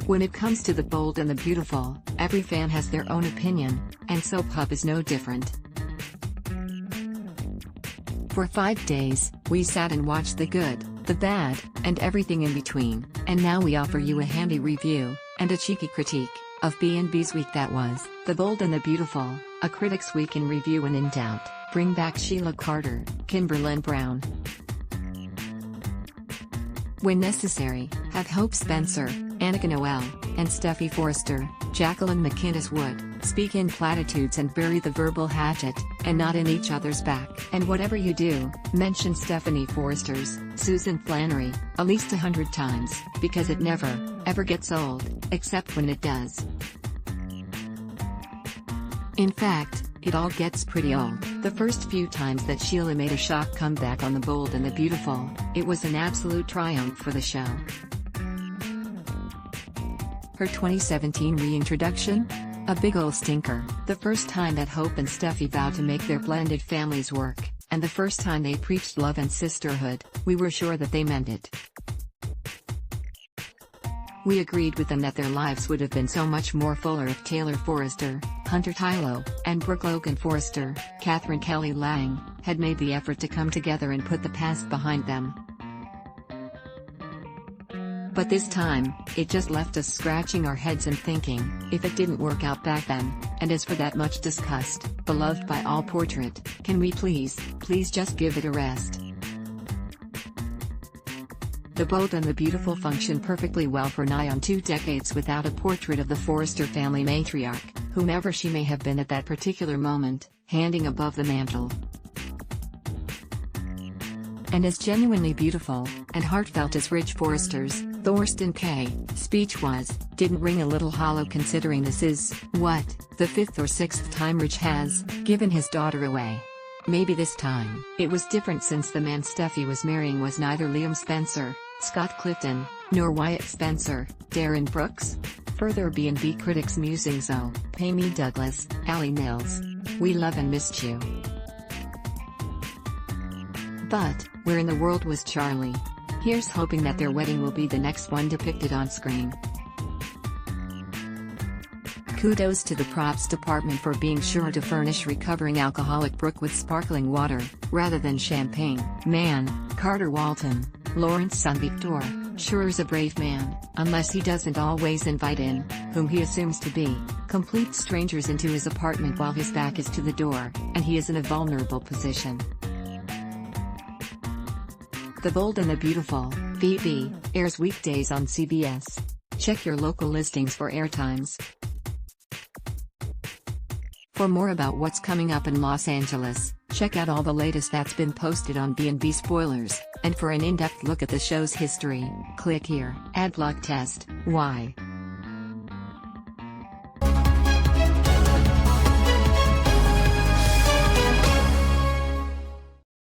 When it comes to The Bold and the Beautiful, every fan has their own opinion, and Soap Hub is no different. For 5 days, we sat and watched the good, the bad, and everything in between, and now we offer you a handy review, and a cheeky critique, of B&B's week that was. The Bold and the Beautiful, a Critic's Week in Review and in doubt. Bring back Sheila Carter, Kimberlyn Brown. When necessary, have Hope Spencer, Annika Noel, and Steffi Forrester, Jacqueline McInnes Wood, speak in platitudes and bury the verbal hatchet, and not in each other's back. And whatever you do, mention Stephanie Forrester's Susan Flannery at least 100 times, because it never, ever gets old, except when it does. In fact, it all gets pretty old. The first few times that Sheila made a shock comeback on The Bold and the Beautiful, it was an absolute triumph for the show. Her 2017 reintroduction? A big ol' stinker. The first time that Hope and Steffi vowed to make their blended families work, and the first time they preached love and sisterhood, we were sure that they meant it. We agreed with them that their lives would have been so much more fuller if Taylor Forrester, Hunter Tylo, and Brooke Logan Forrester, Catherine Kelly Lang, had made the effort to come together and put the past behind them. But this time, it just left us scratching our heads and thinking, if it didn't work out back then, and as for that much discussed, beloved by all portrait, can we please just give it a rest? The Bold and the Beautiful function perfectly well for nigh on 2 decades without a portrait of the Forrester family matriarch, whomever she may have been at that particular moment, handing above the mantle. And as genuinely beautiful, and heartfelt as Ridge Forrester's, Thorsten K. speech was, didn't ring a little hollow considering this is, what, the 5th or 6th time Ridge has given his daughter away. Maybe this time, it was different since the man Steffi was marrying was neither Liam Spencer, Scott Clifton, nor Wyatt Spencer, Darren Brooks. Further B&B critics musings. Oh, Pamie Douglas, Allie Mills. We love and missed you. But, where in the world was Charlie? Here's hoping that their wedding will be the next one depicted on screen. Kudos to the props department for being sure to furnish recovering alcoholic Brooke with sparkling water, rather than champagne. Man, Carter Walton, Lawrence son Victor, sure is a brave man, unless he doesn't always invite in, whom he assumes to be, complete strangers into his apartment while his back is to the door, and he is in a vulnerable position. The Bold and the Beautiful, BB, airs weekdays on CBS. Check your local listings for airtimes. For more about what's coming up in Los Angeles, check out all the latest that's been posted on B&B Spoilers, and for an in-depth look at the show's history, click here. Adblock test, why?